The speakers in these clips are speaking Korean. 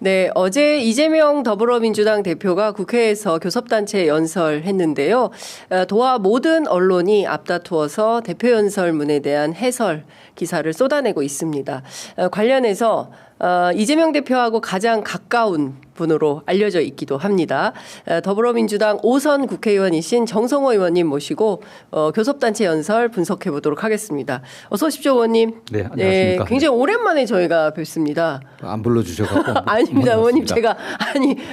네, 어제 이재명 더불어민주당 대표가 국회에서 교섭단체 연설했는데요. 도와 모든 언론이 앞다투어서 대표 연설문에 대한 해설 기사를 쏟아내고 있습니다. 관련해서 이재명 대표하고 가장 가까운 분으로 알려져 있기도 합니다. 더불어민주당 5선 국회의원이신 정성호 의원님 모시고 교섭단체 연설 분석해 보도록 하겠습니다. 어서 오십시오, 의원님. 네, 안녕하십니까. 굉장히 오랜만에 저희가 뵙습니다. 안 불러주셔서 아닙니다, 의원님. 제가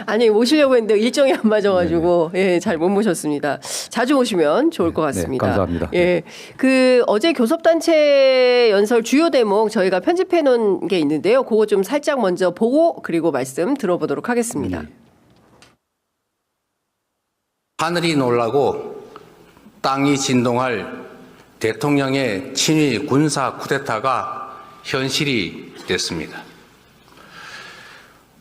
아니 모시려고 했는데 일정이 안 맞아가지고 예, 잘 못 모셨습니다. 자주 오시면 좋을 것 같습니다. 네, 감사합니다. 예, 그 어제 교섭단체 연설 주요 대목 저희가 편집해 놓은 게 있는데요. 그거 좀 살짝 먼저 보고 그리고 말씀 들어보도록 하겠습니다. 하늘이 놀라고 땅이 진동할 대통령의 친위 군사 쿠데타가 현실이 됐습니다.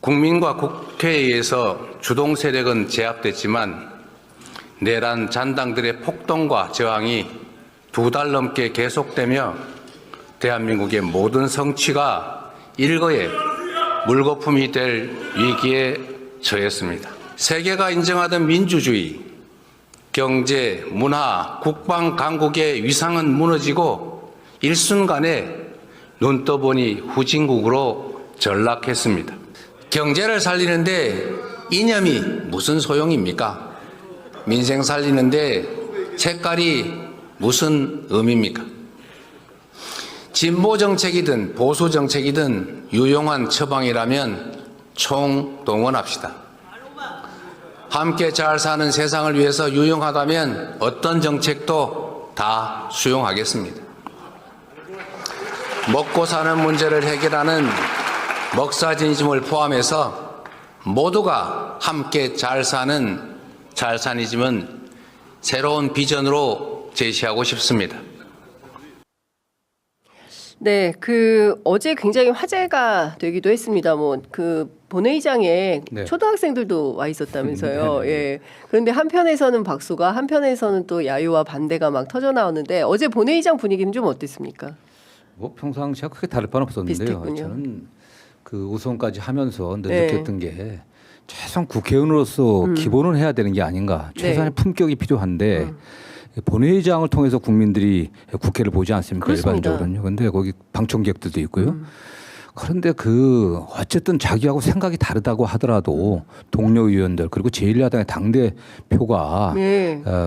국민과 국회에 의해서 주동 세력은 제압됐지만 내란 잔당들의 폭동과 저항이 2달 넘게 계속되며 대한민국의 모든 성취가 일거에 물거품이 될 위기에 처했습니다. 세계가 인정하던 민주주의, 경제, 문화, 국방 강국의 위상은 무너지고 일순간에 눈 떠보니 후진국으로 전락했습니다. 경제를 살리는데 이념이 무슨 소용입니까? 민생 살리는데 색깔이 무슨 의미입니까? 진보 정책이든 보수 정책이든 유용한 처방이라면 총동원합시다. 함께 잘 사는 세상을 위해서 유용하다면 어떤 정책도 다 수용하겠습니다. 먹고 사는 문제를 해결하는 먹사진이즘을 포함해서 모두가 함께 잘 사는 잘사니즘은 새로운 비전으로 제시하고 싶습니다. 네, 어제 굉장히 화제가 되기도 했습니다. 본회의장에 네. 초등학생들도 와 있었다면서요. 네. 예. 그런데 한편에서는 박수가, 한편에서는 또 야유와 반대가 막 터져 나오는데 어제 본회의장 분위기는 좀 어땠습니까? 뭐 평상시와 크게 다를 바는 없었는데요. 비슷했군요. 저는 그 우선까지 하면서 느꼈던 게 최소한 국회의원으로서 기본은 해야 되는 게 아닌가. 최소한의 품격이 필요한데 본회의장을 통해서 국민들이 국회를 보지 않습니까? 그렇습니다. 일반적으로는요. 그런데 거기 방청객들도 있고요. 그런데 어쨌든 자기하고 생각이 다르다고 하더라도 동료 의원들 그리고 제1야당의 당대표가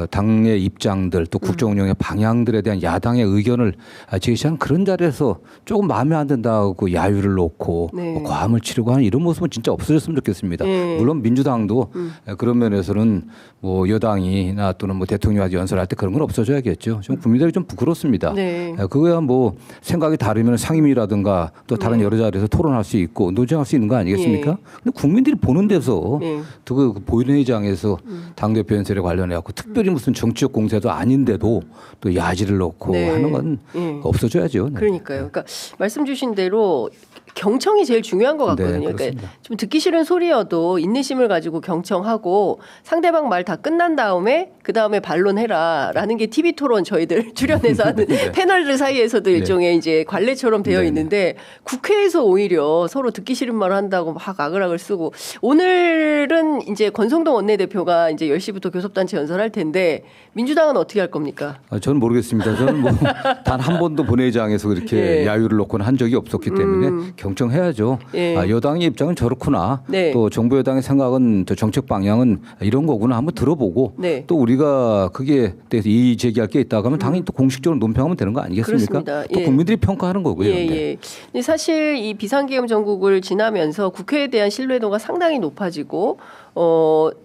당의 입장들 또 국정 운영의 방향들에 대한 야당의 의견을 제시한 그런 자리에서 조금 마음에 안 든다고 야유를 놓고 뭐 과음을 치르고 하는 이런 모습은 진짜 없어졌으면 좋겠습니다. 물론 민주당도 그런 면에서는 뭐 여당이나 또는 뭐 대통령과 연설할 때 그런 건 없어져야겠죠. 좀 국민들이 좀 부끄럽습니다. 그거야 뭐 생각이 다르면 상임위라든가 또 다른 여러 자리에서 토론할 수 있고 논쟁할 수 있는 거 아니겠습니까? 근데 국민들이 보는 데서 또 그 본회의장에서 당대표 연설에 관련해 갖고 특별히 무슨 정치적 공세도 아닌데도 또 야지를 넣고 하는 건 없어져야죠. 네. 그러니까요. 그러니까 말씀 주신 대로 경청이 제일 중요한 것 같거든요. 네, 그러니까 좀 듣기 싫은 소리여도 인내심을 가지고 경청하고 상대방 말 다 끝난 다음에 그 다음에 반론해라라는 게 TV 토론 저희들 출연해서 하는 패널들 사이에서도 일종의 이제 관례처럼 되어 있는데 국회에서 오히려 서로 듣기 싫은 말을 한다고 막 아글아글 쓰고 오늘은 이제 권성동 원내대표가 이제 10시부터 교섭단체 연설할 텐데 민주당은 어떻게 할 겁니까? 저는 모르겠습니다. 저는 뭐 단 한 번도 본회의장에서 그렇게 야유를 놓고는 한 적이 없었기 때문에 경청해야죠. 여당의 입장은 저렇구나. 또 정부 여당의 생각은 또 정책 방향은 이런 거구나 한번 들어보고 또 우리가 그게 대해서 이의 제기할 게 있다고 하면 당연히 또 공식적으로 논평하면 되는 거 아니겠습니까? 그렇습니다. 또 국민들이 평가하는 거고요. 근데 사실 이 비상계엄 정국을 지나면서 국회에 대한 신뢰도가 상당히 높아지고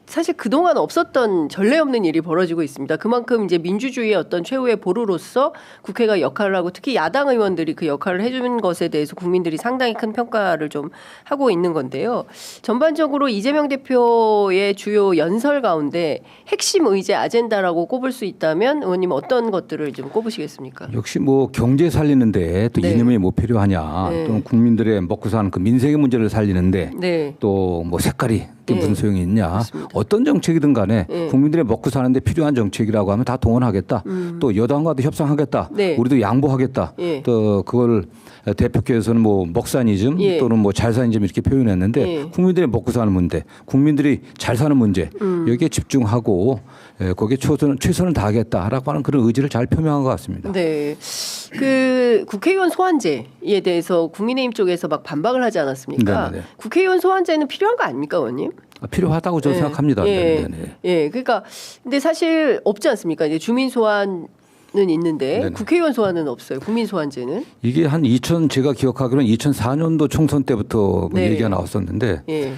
사실 그동안 없었던 전례 없는 일이 벌어지고 있습니다. 그만큼 이제 민주주의의 어떤 최후의 보루로서 국회가 역할을 하고 특히 야당 의원들이 그 역할을 해주는 것에 대해서 국민들이 상당히 큰 평가를 좀 하고 있는 건데요. 전반적으로 이재명 대표의 주요 연설 가운데 핵심 의제 아젠다라고 꼽을 수 있다면 의원님 어떤 것들을 좀 꼽으시겠습니까? 역시 뭐 경제 살리는데 또 이념이 뭐 필요하냐 또는 국민들의 먹고 사는 그 민생의 문제를 살리는데 또 뭐 색깔이 게 예. 무슨 소용이 있냐. 그렇습니다. 어떤 정책이든 간에 예. 국민들이 먹고 사는데 필요한 정책이라고 하면 다 동원하겠다. 또 여당과도 협상하겠다. 네. 우리도 양보하겠다. 예. 또 그걸 대표께서는 뭐 먹사니즘 예. 또는 뭐 잘사니즘 이렇게 표현했는데 예. 국민들이 먹고 사는 문제, 국민들이 잘 사는 문제 여기에 집중하고 거기에 최선을 다하겠다라고 하는 그런 의지를 잘 표명한 것 같습니다. 네. 그 국회의원 소환제에 대해서 국민의힘 쪽에서 막 반박을 하지 않았습니까? 네네. 국회의원 소환제는 필요한 거 아닙니까, 의원님? 필요하다고 저는 생각합니다. 예. 네네. 예. 그러니까 근데 사실 없지 않습니까? 이제 주민 소환은 있는데 네네. 국회의원 소환은 없어요. 국민 소환제는. 이게 한 제가 기억하기로는 2004년도 총선 때부터 그 네. 얘기가 나왔었는데 예.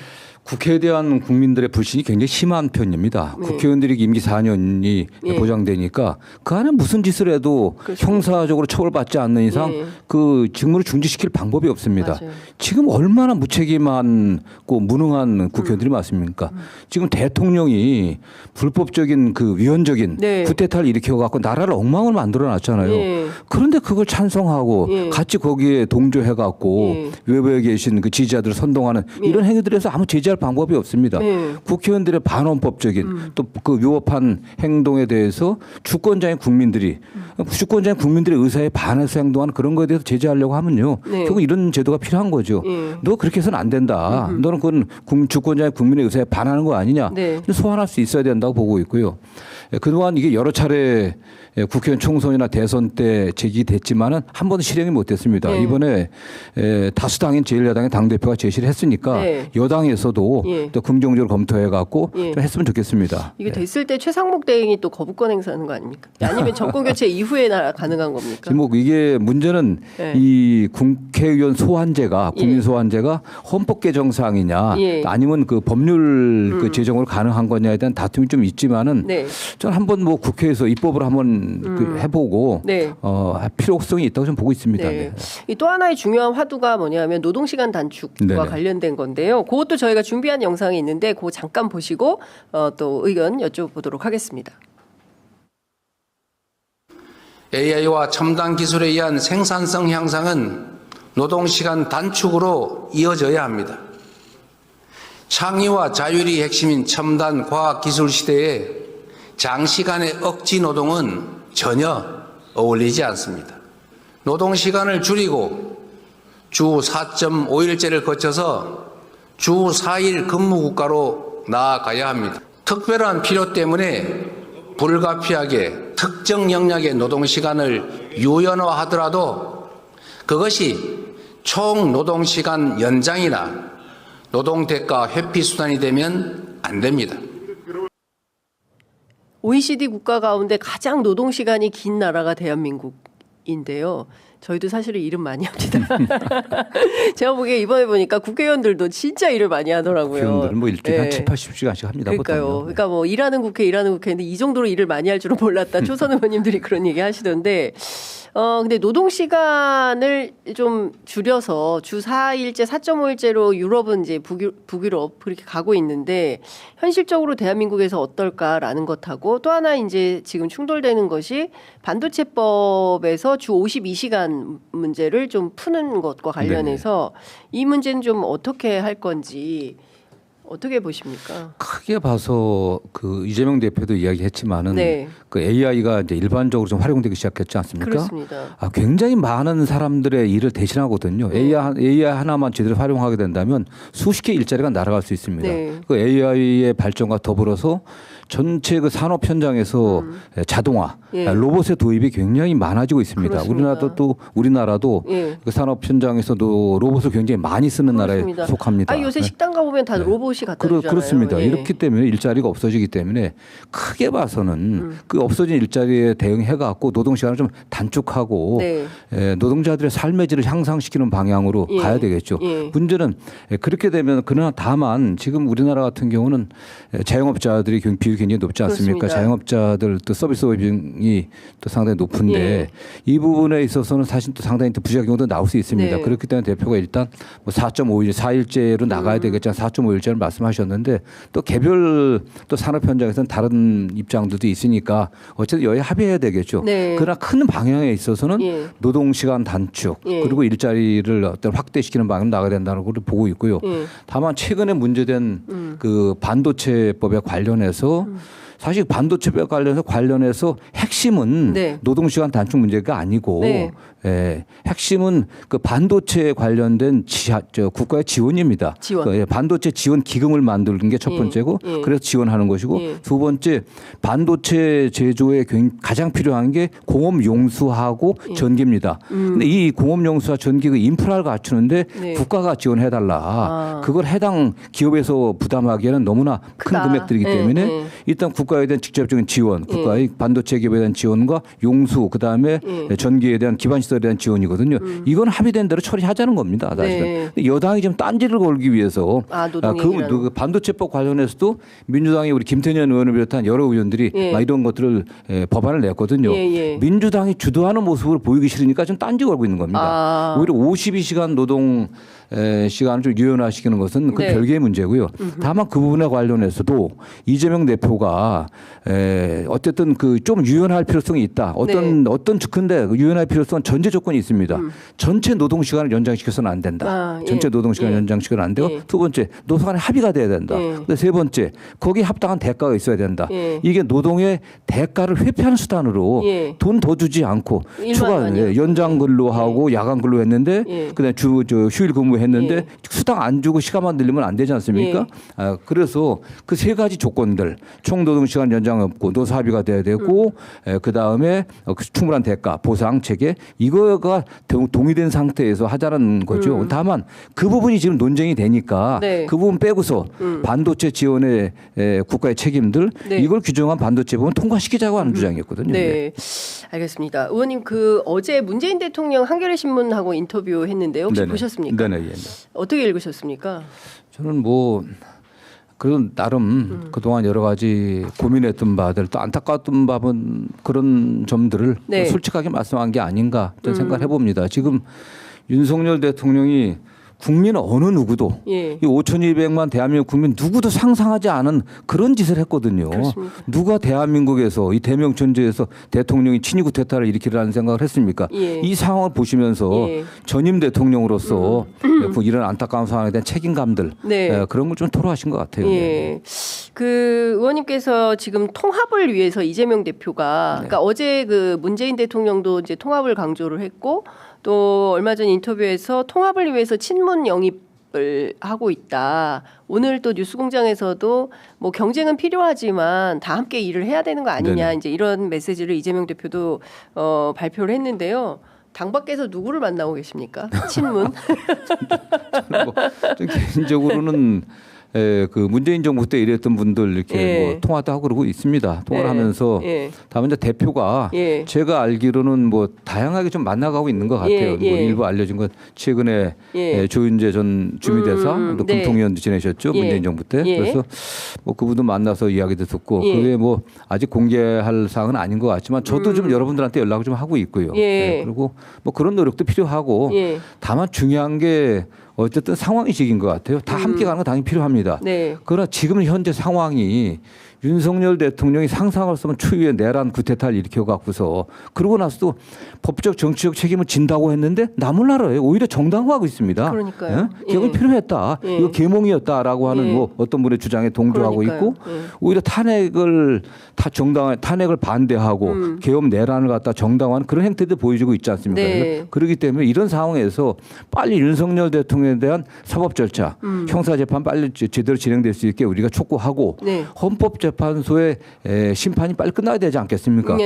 국회에 대한 국민들의 불신이 굉장히 심한 편입니다. 네. 국회의원들이 임기 4년이 예. 보장되니까 그 안에 무슨 짓을 해도 그렇습니다. 형사적으로 처벌받지 않는 이상 예. 그 직무를 중지시킬 방법이 없습니다. 맞아요. 지금 얼마나 무책임하고 무능한 국회의원들이 많습니까? 지금 대통령이 불법적인 그 위헌적인 네. 쿠데타를 일으켜갖고 나라를 엉망을 만들어놨잖아요. 예. 그런데 그걸 찬성하고 예. 같이 거기에 동조해갖고 예. 외부에 계신 그 지지자들을 선동하는 이런 행위들에서 아무 제재할 방법이 없습니다. 예. 국회의원들의 반헌법적인 또 그 위법한 행동에 대해서 주권자인 국민들의 의사에 반해서 행동하는 그런 거에 대해서 제재하려고 하면요. 네. 결국 이런 제도가 필요한 거죠. 예. 너 그렇게 해서는 안 된다. 너는 그건 주권자인 국민의 의사에 반하는 거 아니냐. 네. 소환할 수 있어야 된다고 보고 있고요. 그동안 이게 여러 차례 국회의원 총선이나 대선 때 제기됐지만은 한 번도 실행이 못 됐습니다. 네. 이번에 다수당인 제1야당의 당대표가 제시를 했으니까 네. 여당에서도 예. 또 긍정적으로 검토해 갖고 예. 좀 했으면 좋겠습니다. 이게 됐을 때 최상목 대행이 또 거부권 행사하는 거 아닙니까? 아니면 정권 교체 이후에 가능한 겁니까? 지금 뭐 이게 문제는 네. 이 국회의원 소환제가 예. 국민 소환제가 헌법 개정 사항이냐 예. 아니면 그 법률 그 제정으로 가능한 거냐에 대한 다툼이 좀 있지만은 네. 저는 한번 뭐 국회에서 입법을 한번 그 해보고 네. 필요성이 있다고 좀 보고 있습니다. 네. 네. 이 또 하나의 중요한 화두가 뭐냐면 노동시간 단축과 네네. 관련된 건데요. 그것도 저희가 준비한 영상이 있는데 그거 잠깐 보시고 또 의견 여쭤보도록 하겠습니다. AI와 첨단 기술에 의한 생산성 향상은 노동시간 단축으로 이어져야 합니다. 창의와 자율이 핵심인 첨단 과학기술 시대에 장시간의 억지 노동은 전혀 어울리지 않습니다. 노동시간을 줄이고 주 4.5일제를 거쳐서 주 4일 근무국가로 나아가야 합니다. 특별한 필요 때문에 불가피하게 특정 영역의 노동시간을 유연화하더라도 그것이 총 노동시간 연장이나 노동대가 회피 수단이 되면 안 됩니다. OECD 국가 가운데 가장 노동시간이 긴 나라가 대한민국인데요. 저희도 사실은 일은 많이 합니다. 제가 보기에 이번에 보니까 국회의원들도 진짜 일을 많이 하더라고요. 국회의원들은 뭐 일주일에 한 네. 70-80시간씩 합니다. 그러니까요. 보통요. 그러니까 뭐 일하는 국회인데 이 정도로 일을 많이 할 줄은 몰랐다. 초선 의원님들이 그런 얘기 하시던데 근데 노동시간을 좀 줄여서 주 4일제, 4.5일제로 유럽은 이제 북유럽 그렇게 가고 있는데 현실적으로 대한민국에서 어떨까라는 것하고 또 하나 이제 지금 충돌되는 것이 반도체법에서 주 52시간 문제를 좀 푸는 것과 관련해서 이 문제는 좀 어떻게 할 건지 어떻게 보십니까? 크게 봐서 그 이재명 대표도 이야기했지만은 네. 그 AI가 이제 일반적으로 좀 활용되기 시작했지 않습니까? 그렇습니다. 굉장히 많은 사람들의 일을 대신하거든요. AI 하나만 제대로 활용하게 된다면 수십 개 일자리가 날아갈 수 있습니다. 네. 그 AI의 발전과 더불어서 전체 그 산업 현장에서 자동화, 예. 로봇의 도입이 굉장히 많아지고 있습니다. 그렇습니다. 우리나라도 예. 그 산업 현장에서도 로봇을 굉장히 많이 쓰는 그렇습니다. 나라에 속합니다. 요새 네. 식당 가보면 다 로봇이 갖다 주잖아요. 그렇습니다. 예. 이렇기 때문에 일자리가 없어지기 때문에 크게 봐서는 그 없어진 일자리에 대응해갖고 노동시간을 좀 단축하고 네. 노동자들의 삶의 질을 향상시키는 방향으로 예. 가야 되겠죠. 예. 문제는 그렇게 되면 그러나 다만 지금 우리나라 같은 경우는 자영업자들이 비율이 굉장히 높지 않습니까? 그렇습니다. 자영업자들 또 서비스 비용이 또 상당히 높은데 예. 이 부분에 있어서는 사실 또 상당히 또 부작용도 나올 수 있습니다. 네. 그렇기 때문에 대표가 일단 뭐 4.5일, 4일제로 나가야 되겠지만 4.5일제를 말씀하셨는데 또 개별 또 산업 현장에서는 다른 입장들도 있으니까 어쨌든 여야 합의해야 되겠죠. 네. 그러나 큰 방향에 있어서는 예. 노동시간 단축 예. 그리고 일자리를 어떤 확대시키는 방향으로 나가야 된다는 걸 보고 있고요. 예. 다만 최근에 문제된 그 반도체법에 관련해서 사실 반도체법에 관련해서 핵심은 네. 노동시간 단축 문제가 아니고 네. 예, 핵심은 그 반도체에 관련된 국가의 지원입니다. 지원. 그, 예, 반도체 지원 기금을 만드는 게 첫 번째고 예. 그래서 지원하는 것이고 예. 두 번째 반도체 제조에 가장 필요한 게 공업 용수하고 전기입니다. 근데 이 공업 용수와 전기 그 인프라를 갖추는데 네. 국가가 지원해 달라. 그걸 해당 기업에서 부담하기에는 너무나 크다. 큰 금액들이기 예, 때문에 예. 일단 국가에 대한 직접적인 지원, 국가의 반도체 기업에 대한 지원과 용수 그다음에 전기에 대한 기반 시설에 대한 지원이거든요. 이건 합의된 대로 처리하자는 겁니다. 사실은. 네. 근데 여당이 지금 딴지를 걸기 위해서 노동행위라는. 그 반도체법 관련해서도 민주당이 우리 김태년 의원을 비롯한 여러 의원들이 예. 막 이런 것들을 법안을 냈거든요. 예, 예. 민주당이 주도하는 모습을 보이기 싫으니까 좀 딴지 걸고 있는 겁니다. 오히려 52시간 노동 시간을 좀 유연화시키는 것은 그 네. 별개의 문제고요. 다만 그 부분에 관련해서도 이재명 대표가 어쨌든 그 좀 유연할 필요성이 있다. 어떤 근데 유연할 필요성은 전제 조건이 있습니다. 전체 노동 시간을 연장시켜서는 안 된다. 전체 노동 시간을 연장시켜서는 안 되고 두 번째 노동간에 합의가 돼야 된다. 근데 세 번째 거기에 합당한 대가가 있어야 된다. 이게 노동의 대가를 회피하는 수단으로 돈 더 주지 않고 추가 연장 근로하고 야간 근로했는데 그다음에 휴일 근무 했는데 수당 안 주고 시간만 늘리면 안 되지 않습니까? 그래서 그 세 가지 조건들 총 노동 시간 연장 없고 노사 합의가 돼야 되고 그 다음에 충분한 대가 보상 체계 이거가 동의된 상태에서 하자는 거죠. 다만 그 부분이 지금 논쟁이 되니까 그 부분 빼고서 반도체 지원의 국가의 책임들 이걸 규정한 반도체 부분 통과시키자고 하는 주장이었거든요. 네, 알겠습니다. 의원님 그 어제 문재인 대통령 한겨레 신문하고 인터뷰했는데요. 혹시 네네. 보셨습니까? 네네. 어떻게 읽으셨습니까? 저는 뭐 그런 나름 그동안 여러 가지 고민했던 바들 또 안타까웠던 바는 그런 점들을 솔직하게 말씀한 게 아닌가 저는 생각을 해봅니다. 지금 윤석열 대통령이 국민 어느 누구도 이 5,200만 대한민국 국민 누구도 상상하지 않은 그런 짓을 했거든요. 그렇습니까? 누가 대한민국에서 이 대명천지에서 대통령이 친위 쿠데타를 일으키라는 생각을 했습니까? 이 상황을 보시면서 전임 대통령으로서 이런 안타까운 상황에 대한 책임감들 그런 걸 좀 토로하신 것 같아요. 그 의원님께서 지금 통합을 위해서 이재명 대표가 그러니까 어제 그 문재인 대통령도 이제 통합을 강조를 했고 또 얼마 전 인터뷰에서 통합을 위해서 친문 영입을 하고 있다. 오늘 또 뉴스공장에서도 뭐 경쟁은 필요하지만 다 함께 일을 해야 되는 거 아니냐 이제 이런 메시지를 이재명 대표도 발표를 했는데요. 당 밖에서 누구를 만나고 계십니까? 친문? 저는 뭐 개인적으로는 그 문재인 정부 때 일했던 분들 이렇게 뭐 통화도 하고 그러고 있습니다. 통화를 하면서 다만 이제 대표가 제가 알기로는 뭐 다양하게 좀 만나가고 있는 것 같아요. 뭐 일부 알려진 것 최근에 조윤재 전 주미대사 또 금통위원도 지내셨죠. 문재인 정부 때. 그래서 뭐 그분도 만나서 이야기도 듣고 그게 뭐 아직 공개할 사항은 아닌 것 같지만 저도 좀 여러분들한테 연락을 좀 하고 있고요. 그리고 뭐 그런 노력도 필요하고 다만 중요한 게 어쨌든 상황이식인 것 같아요. 다 함께 가는 건 당연히 필요합니다. 그러나 지금 현재 상황이 윤석열 대통령이 상상할 수 없는 추위에 내란 쿠데타를 일으켜 갖고서 그러고 나서도 법적 정치적 책임을 진다고 했는데 남을 나라에 오히려 정당화하고 있습니다. 그러니까요. 개혁이 필요했다. 이거 계몽이었다라고 하는 뭐 어떤 분의 주장에 동조하고 있고 오히려 탄핵을 탄핵을 반대하고 계엄 내란을 갖다 정당화하는 그런 행태들 보여주고 있지 않습니까? 그렇기 때문에 이런 상황에서 빨리 윤석열 대통령에 대한 사법 절차, 형사 재판 빨리 제대로 진행될 수 있게 우리가 촉구하고 헌법재판소의 심판이 빨리 끝나야 되지 않겠습니까?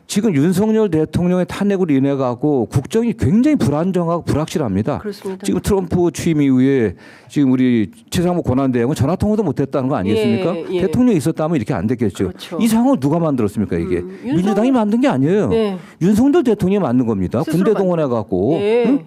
지금 윤석열 대통령의 탄핵으로 인해 가고 국정이 굉장히 불안정하고 불확실합니다. 그렇습니다. 지금 트럼프 취임 이후에 지금 우리 최상무 권한대행은 전화 통화도 못했다는 거 아니겠습니까? 대통령이 있었다면 이렇게 안 됐겠죠. 이 상황을 누가 만들었습니까? 이게 민주당이 만든 게 아니에요. 윤석열 대통령이 만든 겁니다. 군대 동원해 갖고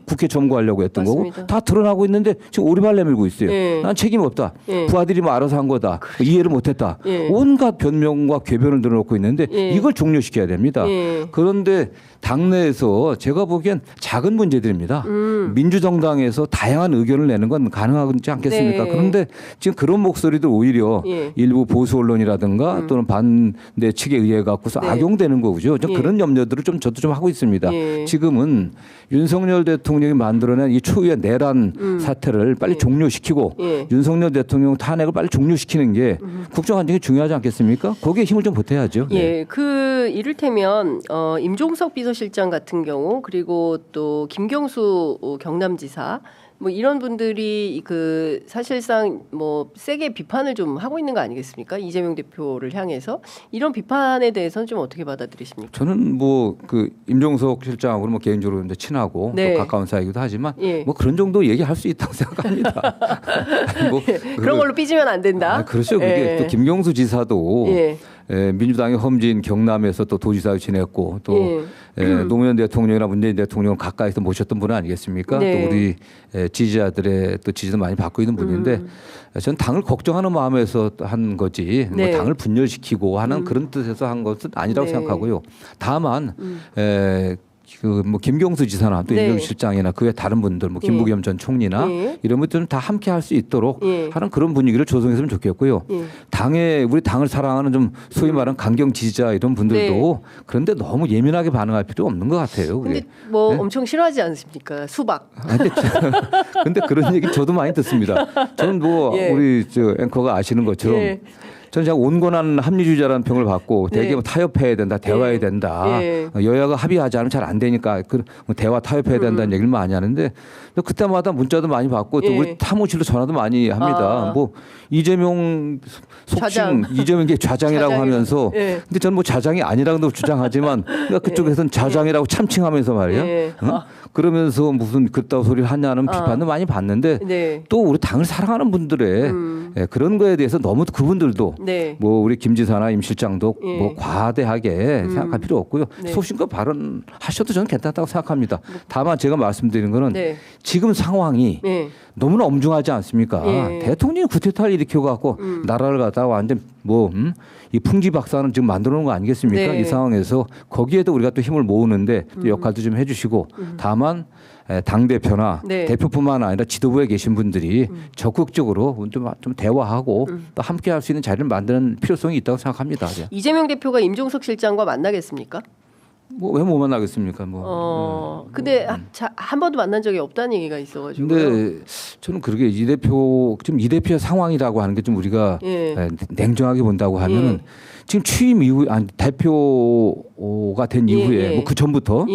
국회 점거하려고 했던 거고 다 드러나고 있는데 지금 오리발 내밀고 있어요. 난 책임 없다. 부하들이 뭐 알아서 한 거다. 이해를 못했다. 온갖 변명과 궤변을 늘어놓고 있는데 이걸 종료시켜야 됩니다. 그런데 당내에서 제가 보기엔 작은 문제들입니다. 민주정당에서 다양한 의견을 내는 건 가능하지 않겠습니까? 그런데 지금 그런 목소리들 오히려 일부 보수 언론이라든가 또는 반대 측에 의해 갖고서 악용되는 거죠. 그런 염려들을 저도 좀 하고 있습니다. 지금은 윤석열 대통령이 만들어낸 이 초유의 내란 사태를 빨리 종료시키고 윤석열 대통령 탄핵을 빨리 종료시키는 게 국정안정이 중요하지 않겠습니까? 거기에 힘을 좀 보태야죠. 예, 그 이를테면 임종석 비서실장 같은 경우 그리고 또 김경수 경남지사 뭐 이런 분들이 그 사실상 뭐 세게 비판을 좀 하고 있는 거 아니겠습니까? 이재명 대표를 향해서 이런 비판에 대해서는 좀 어떻게 받아들이십니까? 저는 뭐 그 임종석 실장하고 뭐 개인적으로 이제 친하고 네. 또 가까운 사이기도 하지만 예. 뭐 그런 정도 얘기할 수 있다고 생각합니다. 뭐 그런 걸로 삐지면 안 된다. 그렇죠. 그게 예. 또 김경수 지사도 예. 민주당의 험지인 경남에서 또 도지사로 지냈고 또 노무현 대통령이나 문재인 대통령을 가까이서 모셨던 분은 아니겠습니까? 네. 또 우리 지지자들의 또 지지도 많이 받고 있는 분인데 저는 당을 걱정하는 마음에서 한 거지 네. 뭐 당을 분열시키고 하는 그런 뜻에서 한 것은 아니라고 네. 생각하고요. 다만 그 뭐 김경수 지사나 또 네. 임종석 실장이나 그 외 다른 분들 뭐 김부겸 전 총리나 이런 분들은 다 함께 할 수 있도록 하는 그런 분위기를 조성했으면 좋겠고요. 당에 우리 당을 사랑하는 좀 소위 말하는 강경 지지자 이런 분들도 그런데 너무 예민하게 반응할 필요 없는 것 같아요. 근데 그게. 뭐 엄청 싫어하지 않습니까? 수박. 근데 그런 얘기 저도 많이 듣습니다. 저는 뭐 우리 저 앵커가 아시는 것처럼 저는 제가 온건한 합리주의자라는 평을 받고 대개 뭐 타협해야 된다, 대화해야 된다. 여야가 합의하지 않으면 잘 안 되니까 그 대화 타협해야 된다는 얘기를 많이 하는데 또 그때마다 문자도 많이 받고 또 우리 사무실로 전화도 많이 합니다. 뭐 이재명 속칭 이재명의 좌장이라고 하면서 근데 저는 뭐 좌장이 아니라고 주장하지만 그러니까 그쪽에서는 좌장이라고 참칭하면서 말이에요. 그러면서 무슨 그따위 소리를 하냐는 비판도 많이 받는데 또 우리 당을 사랑하는 분들의 그런 거에 대해서 너무 그분들도 뭐 우리 김 지사나 임 실장도 뭐 과대하게 생각할 필요 없고요. 소신껏 발언하셔도 저는 괜찮다고 생각합니다. 다만 제가 말씀드리는 거는 지금 상황이 너무나 엄중하지 않습니까? 대통령이 구태타를 일으켜갖고 나라를 갖다가 완전 이 풍지박산을 지금 만들어 놓은 거 아니겠습니까? 이 상황에서 거기에도 우리가 또 힘을 모으는데 또 역할도 좀 해주시고 다만 당대표나 대표뿐만 아니라 지도부에 계신 분들이 적극적으로 좀 대화하고 또 함께 할 수 있는 자리를 만드는 필요성이 있다고 생각합니다. 이재명 대표가 임종석 실장과 만나겠습니까? 뭐 왜 못 만나겠습니까? 근데 한 번도 만난 적이 없다는 얘기가 있어가지고. 근데 저는 그러게 이 대표의 상황이라고 하는 게 좀 우리가 냉정하게 본다고 하면은 지금 취임 이후 대표가 된 이후에 뭐 그 전부터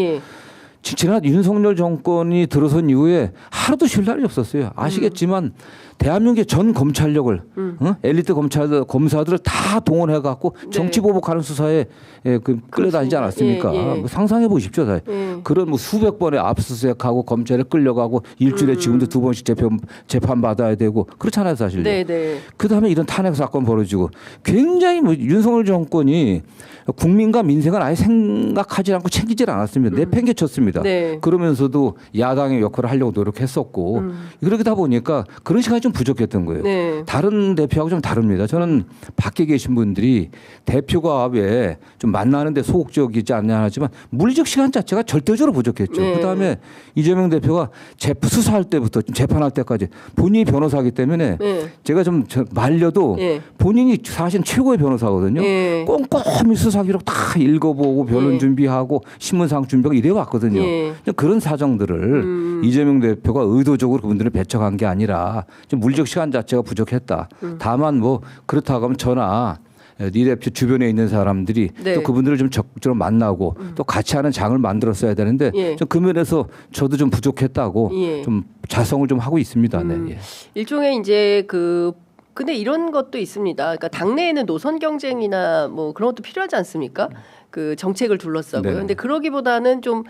지난 윤석열 정권이 들어선 이후에 하루도 쉴 날이 없었어요. 아시겠지만 대한민국의 전 검찰력을 엘리트 검사들을 다 동원해 갖고 정치 보복하는 수사에 끌려다니지 않았습니까? 뭐 상상해 보십시오. 그런 뭐 수백 번의 압수수색하고 검찰에 끌려가고 일주일에 지금도 2번씩 재판 받아야 되고 그렇잖아요, 사실요. 그다음에 이런 탄핵 사건 벌어지고 굉장히 뭐 윤석열 정권이 국민과 민생을 아예 생각하지 않고 챙기질 않았습니다. 내팽개쳤습니다. 그러면서도 야당의 역할을 하려고 노력했었고 그러다 보니까 그런 시간이 좀 부족했던 거예요. 다른 대표하고 좀 다릅니다. 저는 밖에 계신 분들이 대표가 왜 좀 만나는데 소극적이지 않냐 하지만 물리적 시간 자체가 절대적으로 부족했죠. 그다음에 이재명 대표가 수사할 때부터 재판할 때까지 본인이 변호사이기 때문에 제가 좀 말려도 본인이 사실 최고의 변호사거든요. 꼼꼼히 수사 기록 다 읽어보고 변론 준비하고 신문상 준비하고 이래 왔거든요. 그런 사정들을 이재명 대표가 의도적으로 그분들을 배척한 게 아니라 좀 물리적 시간 자체가 부족했다. 다만 뭐 그렇다고 하면 저나 이 대표 주변에 있는 사람들이 또 그분들을 좀 적극적으로 만나고 또 같이 하는 장을 만들었어야 되는데 좀 그 면에서 저도 좀 부족했다고 좀 자성을 좀 하고 있습니다. 일종의 이제 근데 이런 것도 있습니다. 그러니까 당내에는 노선 경쟁이나 뭐 그런 것도 필요하지 않습니까? 그 정책을 둘러싸고요. 근데 그러기보다는 좀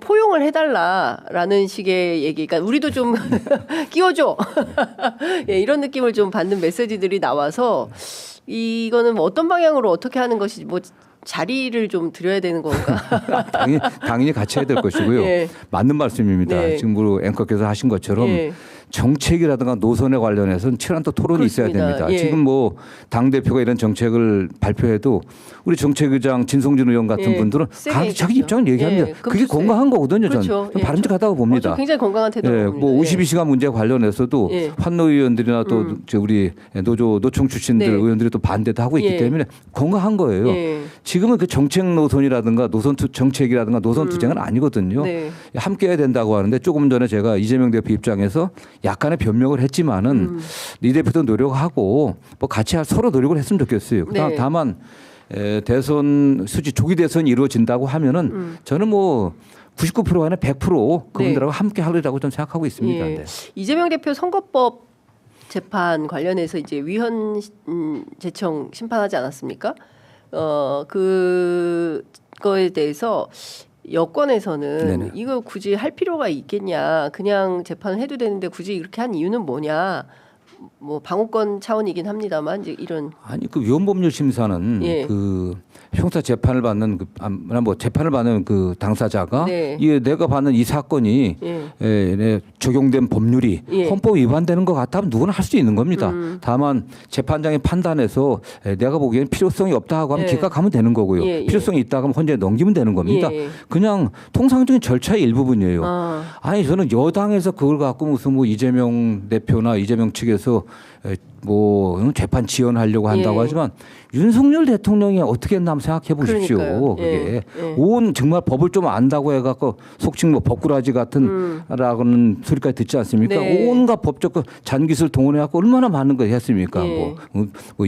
포용을 해달라라는 식의 얘기. 그러니까 우리도 좀 끼워줘. 이런 느낌을 좀 받는 메시지들이 나와서 이거는 뭐 어떤 방향으로 어떻게 하는 것이 뭐 자리를 좀 드려야 되는 건가? 당연히 같이 해야 될 것이고요. 맞는 말씀입니다. 지금 우리 앵커께서 하신 것처럼 정책이라든가 노선에 관련해서는 치열한 또 토론이 있어야 됩니다. 지금 뭐 당대표가 이런 정책을 발표해도 우리 정책의장 진성준 의원 같은 분들은 자기 입장을 얘기합니다. 그게 건강한 거거든요. 저는 바람직하다고 봅니다. 굉장히 건강한 태도입니다. 뭐 52시간 문제 관련해서도 환노 의원들이나 또 우리 노총 출신들 의원들이 또 반대도 하고 있기 때문에 건강한 거예요. 지금은 그 정책 노선이라든가 정책이라든가 노선 투쟁은 아니거든요. 함께 해야 된다고 하는데 조금 전에 제가 이재명 대표 입장에서 약간의 변명을 했지만은 이 대표도 노력하고 뭐 같이 서로 노력을 했으면 좋겠어요. 네. 다만 대선 수지 조기 대선이 이루어진다고 하면은 저는 뭐 99%가 아니라 100% 그분들하고 함께 하리라고 저는 생각하고 있습니다. 예. 네. 이재명 대표 선거법 재판 관련해서 이제 위헌 제청 심판하지 않았습니까? 그거에 대해서 여권에서는 네네. 이거 굳이 할 필요가 있겠냐, 그냥 재판을 해도 되는데 굳이 이렇게 한 이유는 뭐냐, 뭐 방어권 차원이긴 합니다만 이제 이런 아니 그 위헌법률 심사는 예. 그 형사 재판을 받는 뭐 재판을 받는 그 당사자가 네. 이 내가 받는 이 사건이 적용된 법률이 예. 헌법 위반되는 것 같다면 누구나 할 수 있는 겁니다. 다만 재판장의 판단에서 내가 보기에는 필요성이 없다 하고 하면 예. 기각하면 되는 거고요. 예, 예. 필요성이 있다 하면 헌재에 넘기면 되는 겁니다. 예. 그냥 통상적인 절차의 일부분이에요. 아니 저는 여당에서 그걸 갖고 무슨 뭐 이재명 대표나 이재명 측에서 뭐 재판 지연하려고 한다고 예. 하지만 하지만 윤석열 대통령이 어떻게 했나 한번 생각해 보십시오. 그러니까요. 그게 예. 온 정말 법을 좀 안다고 해갖고 속칭 뭐 법꾸라지 같은 라고는 소리까지 듣지 않습니까? 네. 온갖 법적 잔기술 동원해갖고 얼마나 많은 걸 했습니까? 예. 뭐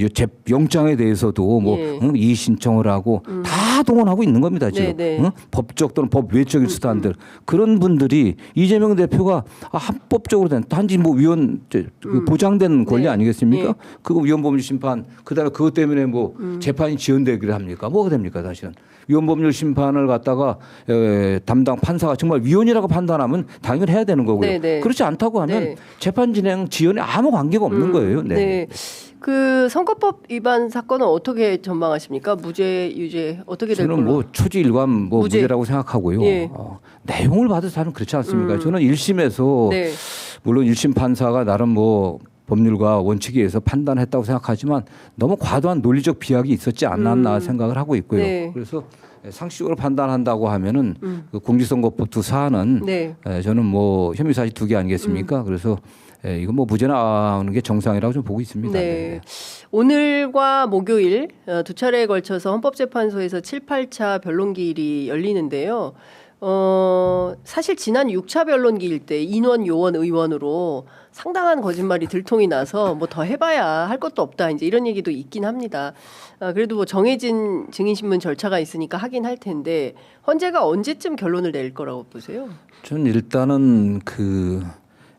영장에 대해서도 뭐 예. 이의 신청을 하고 다 동원하고 있는 겁니다 지금. 네, 네. 법적 또는 법 외적인 수단들 그런 분들이 이재명 대표가 합법적으로 된 단지 뭐 위헌 그 보장된 권리 네. 아니겠습니까? 예. 그거 위헌법률 심판 그다음에 그것 때문에 뭐 재판이 지연되기를 합니까? 뭐가 됩니까 사실은 위헌법률 심판을 갖다가 담당 판사가 정말 위헌이라고 판단하면 당연히 해야 되는 거고요. 네, 네. 그렇지 않다고 하면 네. 재판 진행 지연에 아무 관계가 없는 거예요. 네. 네. 그 선거법 위반 사건은 어떻게 전망하십니까? 무죄, 유죄 어떻게 될 걸로? 저는 뭐 초지일관 뭐 무죄. 무죄라고 생각하고요. 예. 내용을 봐도 사실 그렇지 않습니까? 저는 1심에서 네. 물론 1심 판사가 나름 뭐 법률과 원칙에 의해서 판단했다고 생각하지만 너무 과도한 논리적 비약이 있었지 않았나 생각을 하고 있고요. 네. 그래서 상식적으로 판단한다고 하면은 그 공직선거법 두 사안은 네. 저는 뭐 혐의 사실 두 개 아니겠습니까? 그래서 이거 뭐 무죄 나오는 게 정상이라고 좀 보고 있습니다. 네. 오늘과 목요일 두 차례에 걸쳐서 헌법재판소에서 7, 8차 변론기일이 열리는데요. 사실 지난 6차 변론기일 때 인원 요원 의원으로 상당한 거짓말이 들통이 나서 뭐 더 해봐야 할 것도 없다 이제 이런 얘기도 있긴 합니다. 그래도 뭐 정해진 증인신문 절차가 있으니까 하긴 할 텐데 헌재가 언제쯤 결론을 낼 거라고 보세요? 저는 일단은 그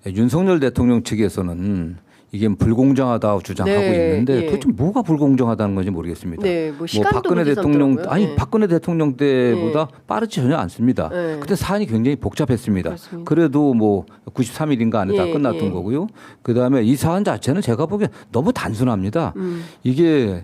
윤석열 대통령 측에서는 이게 불공정하다고 주장하고 네, 있는데 예. 도대체 뭐가 불공정하다는 건지 모르겠습니다. 네, 뭐 시간도 박근혜 문제 대통령 삼더라고요. 아니 네. 박근혜 대통령 때보다 빠르지 전혀 않습니다. 네. 그때 사안이 굉장히 복잡했습니다. 그렇습니다. 그래도 뭐 93일인가 안에 다 예, 끝났던 예. 거고요. 그다음에 이 사안 자체는 제가 보기엔 너무 단순합니다. 이게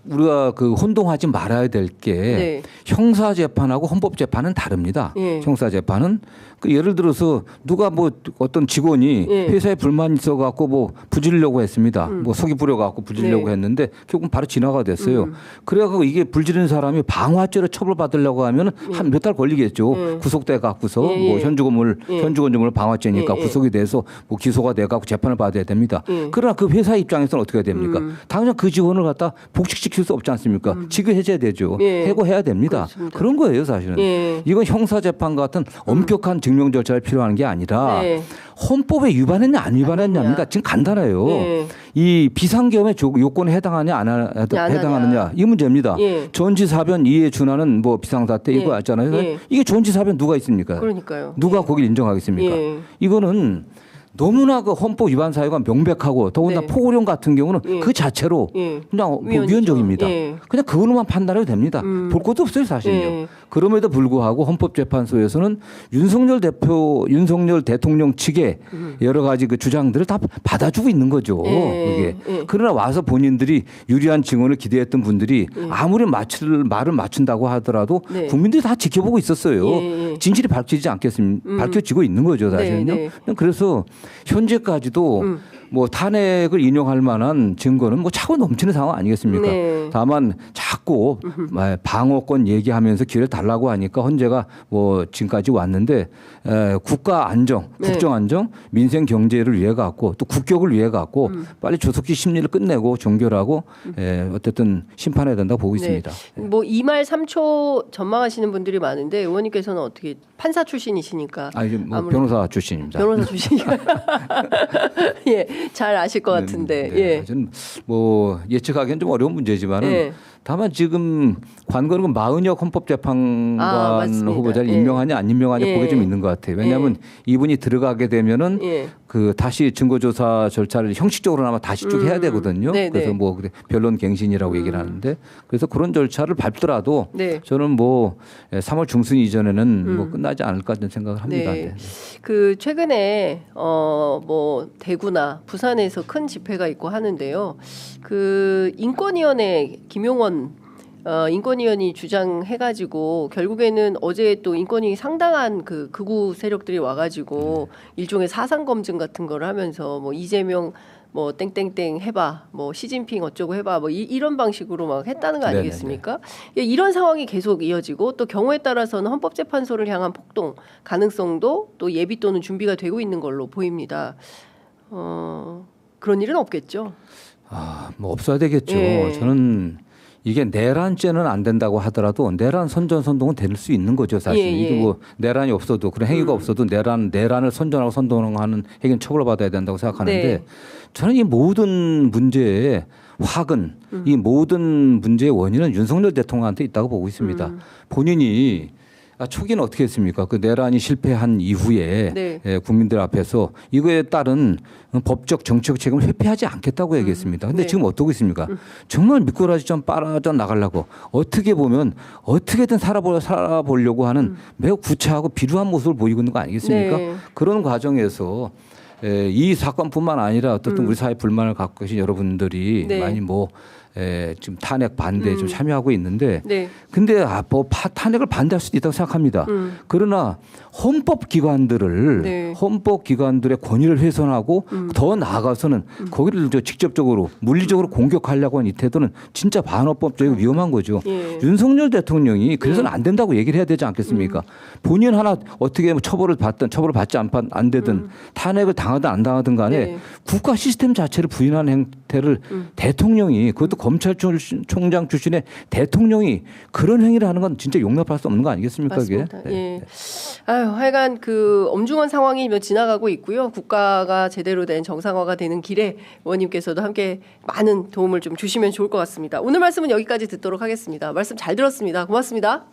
우리가 그 혼동하지 말아야 될 게 네. 형사 재판하고 헌법 재판은 다릅니다. 예. 형사 재판은 그 예를 들어서 누가 뭐 어떤 직원이 예. 회사에 불만 있어 갖고 뭐 부지르려고 했습니다. 뭐 속이 부려 갖고 부지르려고 네. 했는데 결국은 바로 진화가 됐어요. 그래 갖고 이게 불지르는 사람이 방화죄로 처벌받으려고 하면 한 몇 달 걸리겠죠. 구속돼 갖고서 예, 예. 뭐 현주건물 예. 현주건물 방화죄니까 예, 예. 구속이 돼서 뭐 기소가 돼 갖고 재판을 받아야 됩니다. 예. 그러나 그 회사 입장에서는 어떻게 해야 됩니까? 당장 그 직원을 갖다 복직시킬 수 없지 않습니까? 직위 해제되죠. 예. 해고해야 됩니다. 그렇습니다. 그런 거예요, 사실은. 예. 이건 형사 재판 같은 엄격한 증명 절차가 필요한 게 아니라 네. 헌법에 위반했냐 안 위반했냐입니다. 지금 간단해요. 예. 이 비상계엄의 요건에 해당하냐 안 해당하느냐 이 문제입니다. 예. 전지사변 이에 준하는 뭐 비상사태 이거 예. 있잖아요. 예. 이게 전지사변 누가 있습니까? 그러니까요. 누가 거길 인정하겠습니까? 예. 이거는 너무나 그 헌법 위반 사유가 명백하고 더군다나 네. 포고령 같은 경우는 예. 그 자체로 예. 그냥 뭐 위헌이죠. 위헌적입니다. 예. 그냥 그걸로만 판단해도 됩니다. 볼 것도 없어요 사실은요. 예. 그럼에도 불구하고 헌법재판소에서는 윤석열 대통령 측의 여러 가지 그 주장들을 다 받아주고 있는 거죠. 예. 그게. 예. 그러나 와서 본인들이 유리한 증언을 기대했던 분들이 아무리 말을 맞춘다고 하더라도 네. 국민들이 다 지켜보고 있었어요. 예. 진실이 밝혀지지 않겠습니까? 밝혀지고 있는 거죠 사실은요. 네, 네. 그래서 현재까지도 뭐 탄핵을 인용할 만한 증거는 뭐 차고 넘치는 상황 아니겠습니까? 네. 다만 자꾸 방어권 얘기하면서 기회를 달라고 하니까 헌재가 뭐 지금까지 왔는데 국가 안정, 국정 안정, 민생 경제를 위해 갖고 또 국격을 위해 갖고 빨리 조속히 심리를 끝내고 종결하고 어쨌든 심판해야 된다고 보고 있습니다. 뭐 2말 3초 전망하시는 분들이 많은데 의원님께서는 어떻게 판사 출신이시니까 뭐 변호사 출신입니다. 변호사 출신이니까 예, 잘 아실 것 같은데 예. 저는 뭐 예측하기는 좀 어려운 문제지만은 예. 다만 지금 관건은 마은혁 헌법재판관 후보자를 예. 임명하냐 안 임명하냐 예. 그게 좀 있는 것 같아요. 왜냐하면 이분이 들어가게 되면은 예. 그 다시 증거조사 절차를 형식적으로나마 다시 쭉 해야 되거든요. 네네. 그래서 뭐 변론 갱신이라고 얘기를 하는데 그래서 그런 절차를 밟더라도 네. 저는 뭐 3월 중순 이전에는 뭐 끝나지 않을까 저는 생각을 합니다. 네. 네. 그 최근에 뭐 대구나 부산에서 큰 집회가 있고 하는데요. 그 인권위원회 김용원 인권위원이 주장해가지고 결국에는 어제 또 인권위 상당한 그 극우 세력들이 와가지고 일종의 사상 검증 같은 걸 하면서 뭐 이재명 뭐 땡땡땡 해봐, 뭐 시진핑 어쩌고 해봐, 뭐 이런 방식으로 막 했다는 거 아니겠습니까? 예, 이런 상황이 계속 이어지고 또 경우에 따라서는 헌법재판소를 향한 폭동 가능성도 또 예비 또는 준비가 되고 있는 걸로 보입니다. 그런 일은 없겠죠. 뭐 없어야 되겠죠. 예. 저는 이게 내란죄는 안 된다고 하더라도 내란 선전선동은 될 수 있는 거죠, 사실. 예, 예. 이게 뭐 내란이 없어도 그런 행위가 없어도 내란을 선전하고 선동하는 행위는 처벌받아야 된다고 생각하는데 네. 저는 이 모든 문제의 화근, 이 모든 문제의 원인은 윤석열 대통령한테 있다고 보고 있습니다. 본인이 초기는 어떻게 했습니까? 그 내란이 실패한 이후에 네. 국민들 앞에서 이거에 따른 법적 정치적 책임을 회피하지 않겠다고 얘기했습니다. 근데 네. 지금 어떻고 있습니까? 정말 미꾸라지 좀 빨아져 나가려고 어떻게 보면 어떻게든 살아보려고 하는 매우 구차하고 비루한 모습을 보이고 있는 거 아니겠습니까? 네. 그런 과정에서 이 사건뿐만 아니라 어떻든 우리 사회 불만을 갖고 계신 여러분들이 네. 많이 뭐 지금 탄핵 반대에 좀 참여하고 있는데 네. 근데 뭐 탄핵을 반대할 수도 있다고 생각합니다. 그러나 헌법기관들을 네. 헌법기관들의 권위를 훼손하고 더 나아가서는 거기를 직접적으로 물리적으로 공격하려고 하는 이 태도는 진짜 반헌법적이고 위험한 거죠. 예. 윤석열 대통령이 그래서는 안 된다고 얘기를 해야 되지 않겠습니까? 본인 하나 어떻게 뭐 처벌을 받든 처벌을 받지 안 되든 탄핵을 당하든 안 당하든 간에 네. 국가 시스템 자체를 부인하는 행태를 대통령이 그것도 검찰총장 출신의 대통령이 그런 행위를 하는 건 진짜 용납할 수 없는 거 아니겠습니까? 맞습니다. 그게? 예. 아유, 하여간 그 엄중한 상황이 지나가고 있고요. 국가가 제대로 된 정상화가 되는 길에 의원님께서도 함께 많은 도움을 좀 주시면 좋을 것 같습니다. 오늘 말씀은 여기까지 듣도록 하겠습니다. 말씀 잘 들었습니다. 고맙습니다.